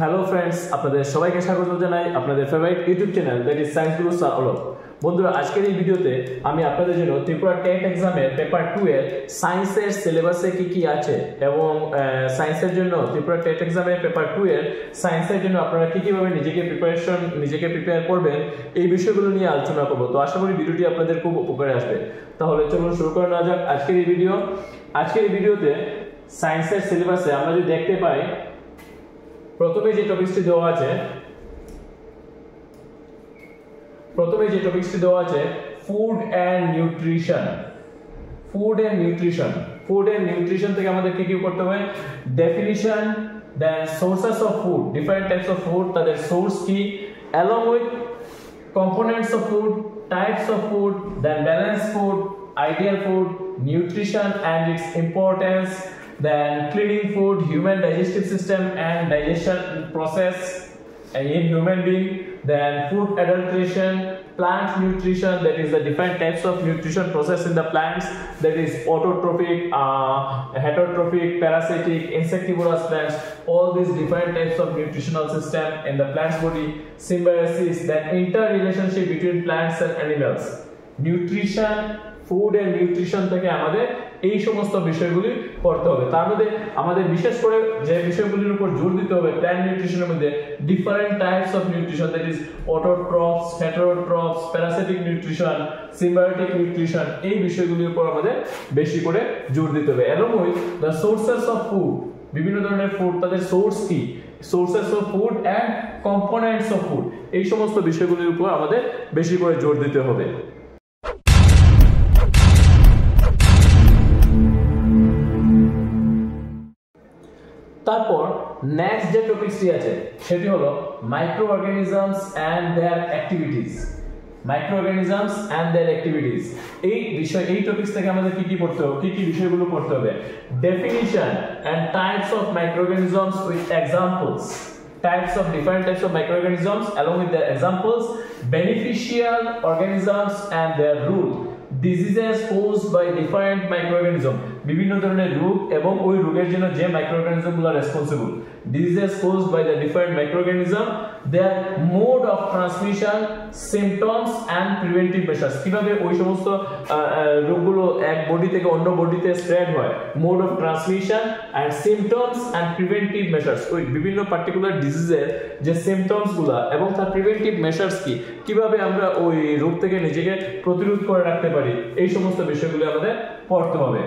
Hello friends, আপনাদের সবাইকে স্বাগত জানাই আপনাদের favourite YouTube channel that is science Guru sir অলক। বন্ধুরা, আজকের এই ভিডিওতে আমি আপনাদের জন্য ত্রিপুরা টেট এক্সামের পেপার 2 এর সায়েন্সের সিলেবাসে কি আছে এবং সায়েন্সের জন্য ত্রিপুরা টেট এক্সামের পেপার 2 এর সায়েন্সের জন্য আপনারা কিভাবে নিজেকে প্রিপেয়ার করবেন এই বিষয়গুলো নিয়ে আলোচনা করব। তো আশা করি ভিডিওটি আপনাদের খুব উপকারে আসবে। তাহলে চলুন শুরু করা যাক আজকের এই ভিডিও। আজকের এই ভিডিওতে সায়েন্সের সিলেবাসে আমরা যদি দেখতে পাই, প্রথমে যে টপিকটি দেওয়া আছে food and nutrition. Food and nutrition থেকে আমাদের কি করতে হবে? Definition, then sources of food, different types of food, তাদের সোর্স কি, along with components of food, types of food, then balanced food, ideal food, nutrition and its importance, then cleaning food, human digestive system and digestion process in human being, then food adulteration, plant nutrition, that is the different types of nutrition process in the plants, that is autotrophic, heterotrophic, parasitic, insectivorous plants, all these different types of nutritional system in the plant's body, symbiosis, then interrelationship between plants and animals, nutrition, food and nutrition থেকে আমাদের এই সমস্ত বিষয়গুলি পড়তে হবে। তার মধ্যে আমাদের বিশেষ করে যে বিষয়গুলির উপর জোর দিতে হবে প্ল্যান্ট নিউট্রিশনের মধ্যে, different types of nutrition, that is autotrophs, heterotrophs, parasitic nutrition, symbiotic nutrition, এই বিষয়গুলির উপর আমাদের বেশি করে জোর দিতে হবে। এবং দ্য সোর্সেস অফ ফুড, বিভিন্ন ধরনের ফুড, তাদের সোর্স কি, sources of food and components of food, এই সমস্ত বিষয়গুলির উপর আমাদের বেশি করে জোর দিতে হবে। তারপর নেক্সট যে টপিকটি আছে সেটি হলো microorganisms and their activities. এই টপিকস থেকে আমাদের কি পড়তে হবে, কি বিষয়গুলো পড়তে হবে? Definition and types of microorganisms with examples, types of different types of microorganisms along with their examples, beneficial organisms and their role, diseases caused by different microorganism, বিভিন্ন ধরনের রোগ এবং ওই রোগের জন্য যে মাইক্রোঅর্গানিজমগুলো responsible, diseases caused by the different microorganism, their mode of transmission, symptoms and preventive measures, কিভাবে ওই সমস্ত রোগগুলো এক বডি থেকে অন্য বডিতে স্প্রেড হয়, mode of transmission and symptoms and preventive measures, ওই বিভিন্ন পার্টিকুলার ডিজিজের যে সিম্পটমস গুলা এবং তার প্রিভেন্টিভ মেজার্স কি, কিভাবে আমরা ওই রোগ থেকে নিজেকে প্রতিরোধ করে রাখতে পারি, এই সমস্ত বিষয়গুলো আমাদের পড়তে হবে।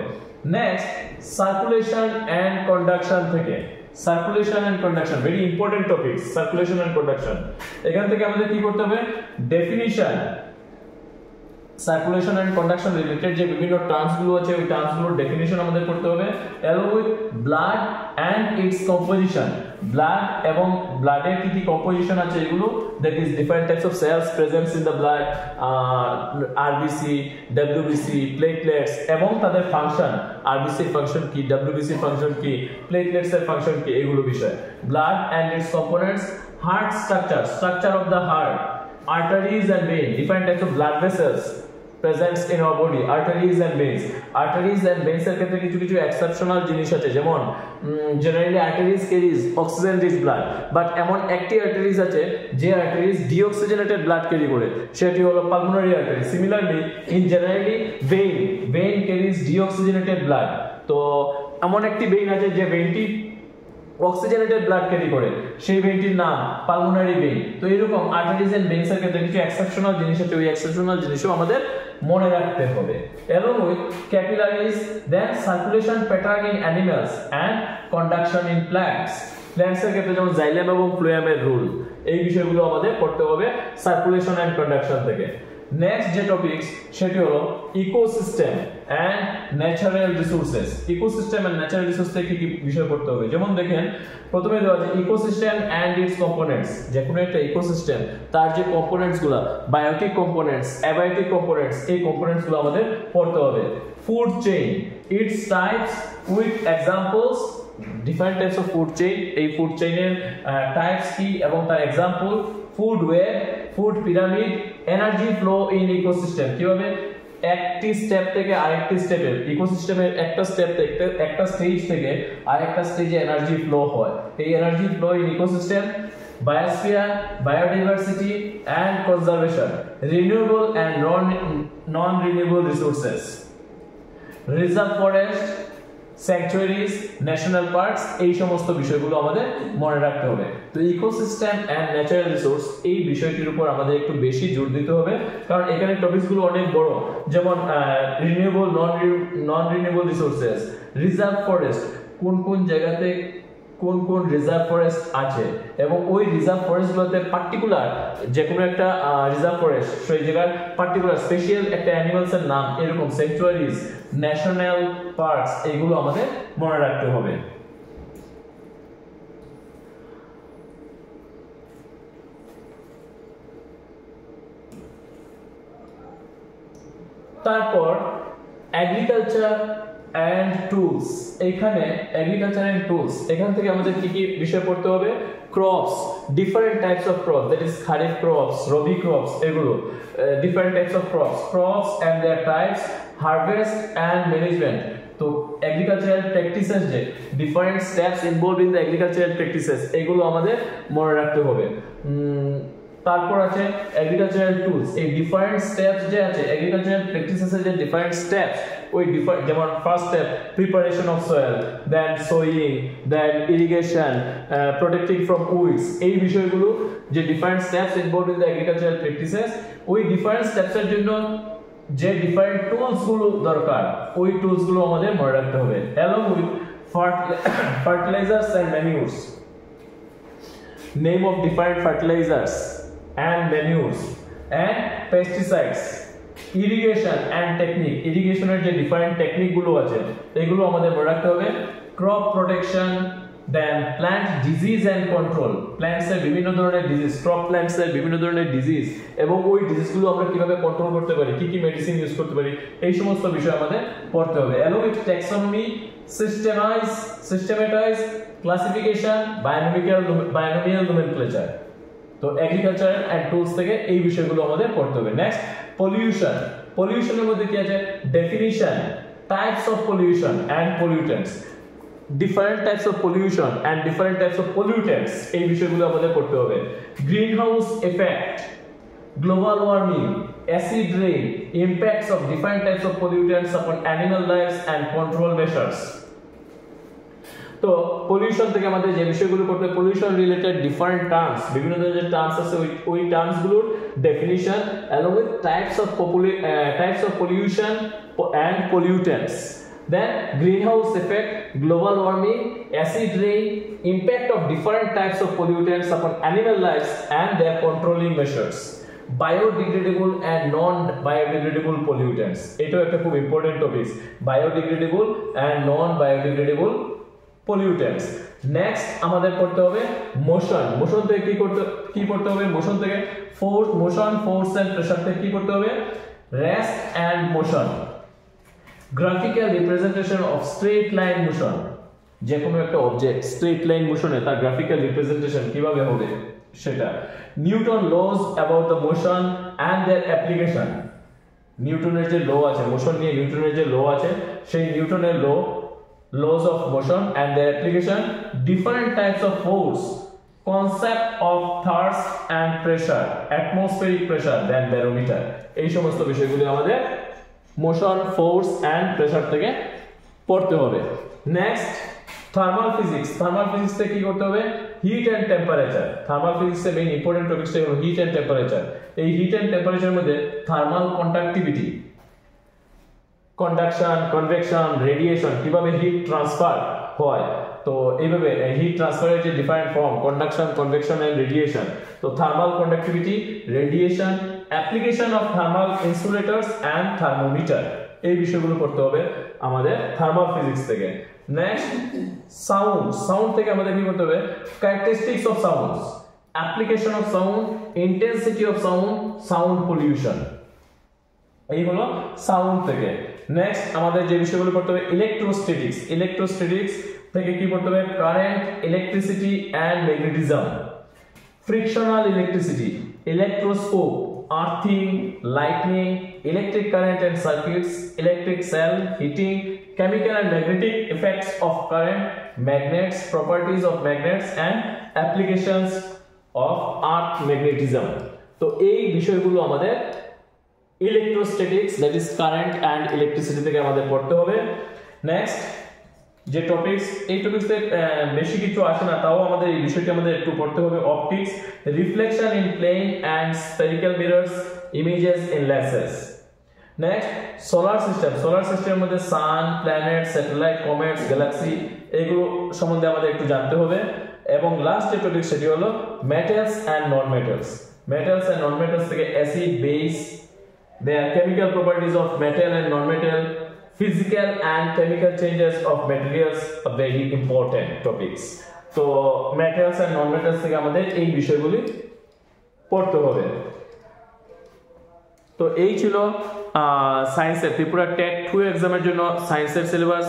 নেক্সট সার্কুলেশন এন্ড কন্ডাকশন থেকে, circulation and conduction very important topic, circulation and conduction. এখান থেকে আমাদের কি করতে হবে? Definition, circulation and conduction related যে বিভিন্ন টার্মস গুলো আছে ওই টার্মস গুলোর ডেফিনিশন আমাদের করতে হবে, along with blood and its composition, blood এবং ব্লাডের কি কম্পোজিশন আছে এগুলো, that is different types of cells present in the blood, RBC, WBC, platelets এবং তাদের ফাংশন, RBC ফাংশন কি, WBC ফাংশন কি, platelets এর ফাংশন কি, এগুলো বিষয়। blood and its components, heart structure of the heart, arteries and veins, different types of blood vessels presents in our body, arteries and veins এর ক্ষেত্রে কিছু exceptional জিনিস আছে, যেমন generally arteries carries oxygen rich blood, but এমন একটি arteries আছে যে arteries deoxygenated blood ক্যারি করে, সেটি হলো pulmonary artery। Similarly in generally vein carries deoxygenated blood, তো এমন একটি vein আছে যে ভেইনটি অক্সিজেনেটেড ব্লাড ক্যারি করে, সেই ভেইনটির নাম পালমোনারি ভেইন। তো এরকম আর্টারিজ এন্ড ভেইনস এর ক্ষেত্রে কিছু এক্সেপশনাল জিনিস আছে, ওই এক্সেপশনাল জিনিসও আমাদের মনে রাখতে হবে। along with capillaries, then circulation pattern in animals and conduction in plants এর ক্ষেত্রে যেমন জাইলেম এবং ফ্লোয়েমের রুল, এই বিষয়গুলো আমাদের পড়তে হবে সার্কুলেশন এন্ড কন্ডাকশন থেকে। নেক্সট যে টপিকস সেটি হলো ecosystem and natural resources. Ecosystem and natural resource থেকে কি বিষয় পড়তে হবে? যেমন দেখেন, প্রথমে দেওয়া আছে ইকোসিস্টেম এন্ড ইটস কম্পোনেন্টস, যে কোনো একটা ইকোসিস্টেম তার যে কম্পোনেন্টস গুলো, বায়োটিক কম্পোনেন্টস, অ্যাবায়োটিক কম্পোনেন্টস, এই কম্পোনেন্টস গুলো আমাদের পড়তে হবে। Food chain, it's types with examples, different types of food chain, এই ফুড চেইনের টাইপস কি এবং তার example, food web, food pyramid, energy flow in ecosystem, কিভাবে একটি স্টেপ থেকে আরেকটি স্টেপে, ইকোসিস্টেমের একটা স্টেপ থেকে একটা স্টেজ থেকে আরেকটা স্টেজে এনার্জি ফ্লো হয়। এই energy flow in ecosystem, biosphere, biodiversity and conservation, renewable and non-renewable resources, reserve forest, sanctuaries, national parks, এই সমস্ত বিষয়গুলো আমাদের মনে রাখতে হবে। তো ইকোসিস্টেম এন্ড ন্যাচারাল রিসোর্স এই বিষয়টির উপর আমাদের একটু বেশি জোর দিতে হবে, কারণ এখানে টপিকসগুলো অনেক বড়, যেমন রিনিউয়েবল, নন রিনিউয়েবল রিসোর্সেস, রিজার্ভ ফরেস্ট, কোন কোন জায়গাতে কোন কোন রিজার্ভ ফরেস্ট আছে, এবং ওই রিজার্ভ ফরেস্টগুলোতে পার্টিকুলার যে কোনো একটা রিজার্ভ ফরেস্ট সেই জায়গার পার্টিকুলার স্পেশাল একটা অ্যানিমালসের নাম, এরকম স্যাংচুয়ারিজ, ন্যাশনাল পার্কস, এগুলো আমাদের মনে রাখতে হবে। তারপর এগ্রিকালচার এন্ড টুলস, এখানে এগ্রিকালচার এন্ড টুলস, এখান থেকে আমাদের কি কি বিষয় পড়তে হবে? Crops, different types of crop, that is kharif crops, rabi crops, এগুলো different types of crops and their types, harvest and management. তো এগ্রিকালচারাল প্র্যাকটিসেস, যে different steps involved in the agricultural practices, এগুলো আমাদের মনে রাখতে হবে। তারপর আছে এগ্রিকালচারাল টুলস, এই ডিফারেন্ট স্টেপস যে আছে এগ্রিকালচারাল প্র্যাকটিসেসের যে ডিফারেন্ট স্টেপস, ওই যেমন first step preparation of soil, then sowing, then irrigation, protecting from weeds, এই বিষয়গুলো যে different steps involved in the agricultural practices, ওই ডিফারেন্ট স্টেপসের জন্য যে ডিফারেন্ট টুলস গুলো দরকার, ওই টুলস গুলো আমাদের মনে রাখতে হবে। along with fertilizers and manures, name of different fertilizers and manures and pesticides, irrigation and technique, irrigationের যে ডিফারেন্ট টেকনিক গুলো আছে এগুলো আমাদের মনে রাখতে হবে। crop protection, then plant disease and control, plants এর বিভিন্ন ধরনের ডিজিজ, crop plants এর বিভিন্ন ধরনের ডিজিজ, এবং ওই ডিজিজ গুলো আমরা কিভাবে কন্ট্রোল করতে পারি, কি কি মেডিসিন ইউজ করতে পারি, এই সমস্ত বিষয় আমাদের পড়তে হবে। along with taxonomy, systematize, classification, binomial nomenclature। তো এগ্রিকালচারাল এন্ড টুলস থেকে এই বিষয়গুলো আমাদের পড়তে হবে। নেক্সট পলিউশন, পলিউশনের মধ্যে কি আছে? Definition, types of pollution and pollutants, different types of pollution and different types of pollutants, এই বিষয়গুলো আমাদের পড়তে হবে। Greenhouse effect, global warming, acid rain, impacts of different types of pollutants upon animal lifes and control measures. তো pollution থেকে আমাদের যে বিষয়গুলো করতে হবে, পলিউশন রিলেটেড ডিফারেন্ট টার্মস, বিভিন্ন ধরনের টার্মস আছে, ওই টার্মস গুলোর definition along with types of pollution and pollutants, then greenhouse effect, global warming, acid rain, impact of different types of pollutants upon animal lives and their controlling measures, biodegradable and non biodegradable pollutants, এটাও একটা খুব important topic, biodegradable and non biodegradable pollutants। Next আমাদের পড়তে হবে motion, motion থেকে কি পড়তে হবে? মোশন থেকে force, motion, force and pressure থেকে কি পড়তে হবে? Rest and motion, graphical representation of straight line motion, যে কোনো একটা অবজেক্ট স্ট্রেট লাইন মোশনে তার গ্রাফিক্যাল রিপ্রেজেন্টেশন কিভাবে হবে সেটা। Newton laws about the motion and their application, নিউটনের যে ল আছে মোশন নিয়ে, নিউটনের যে ল আছে সেই নিউটনের laws of motion and their application, different types of force, concept of thrust and pressure, atmospheric pressure, then barometer, এই সমস্ত বিষয়গুলো আমাদের মোশন, ফোর্স এন্ড প্রেসার থেকে পড়তে হবে। Next thermal physics, thermal physics থেকে কি করতে হবে? হিট এন্ড টেম্পারেচার, থার্মাল ফিজিক্সের মেইন ইম্পর্টেন্ট টপিকসটা হলো হিট এন্ড টেম্পারেচার। এই হিট এন্ড টেম্পারেচারের মধ্যে thermal conductivity, conduction, convection, radiation, কিভাবে হিট ট্রান্সফার হয়, তো এইভাবে হিট ট্রান্সফারের যে different form, conduction, convection and radiation, তো thermal conductivity, radiation, application of thermal insulators and thermometer, এই বিষয়গুলো পড়তে হবে আমাদের থার্মাল ফিজিক্স থেকে। নেক্সট সাউন্ড, সাউন্ড থেকে আমাদের কি করতে হবে? Characteristics of sounds, application of sound, intensity of sound, sound pollution, এই হলো সাউন্ড থেকে। নেক্সট আমাদের যে বিষয়গুলো পড়তে হবে ইলেকট্রোস্ট্যাটিক্স, ইলেকট্রোস্ট্যাটিক্স থেকে কি পড়তে হবে? Current, electricity and magnetism, frictional electricity, electroscope, earthing, lightning, electric current and circuits, electric cell, heating, chemical and magnetic effects of current, magnets, properties of magnets and applications of earth magnetism. তো এই বিষয়গুলো আমাদের electrostatics, that is current and electricity থেকে আমাদের পড়তে হবে। Next যে topics, এই টপিকসে বেশি কিছু আসে না, তাও আমাদের এই বিষয়টি আমাদের একটু পড়তে হবে। Optics, reflection in plain and spherical mirrors, images in lenses. Next solar system, solar সিস্টেমের মধ্যে সান, প্ল্যানেট, স্যাটেলাইট, কমেটস, গ্যালাক্সি, এগুলো সম্বন্ধে আমাদের একটু জানতে হবে। এবং লাস্ট যে টপিক সেটি হলো metals and non metals. Metals and non metals থেকে acid, base, their chemical properties of metal and non-metal, physical and chemical changes of materials are very important topics. So metals and non-metals থেকে আমাদের এই বিষয়গুলি পড়তে হবে। তো এই ছিল সায়েন্সের ত্রিপুরা টেট 2 এক্সামের জন্য সায়েন্সের সিলেবাস।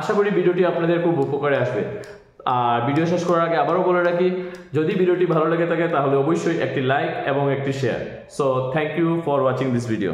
আশা করি ভিডিওটি আপনাদের খুব উপকারে আসবে। আর ভিডিও শেষ করার আগে আবারও বলে রাখি, যদি ভিডিওটি ভালো লেগে থাকে তাহলে অবশ্যই একটি লাইক এবং একটি share. So thank you for watching this video.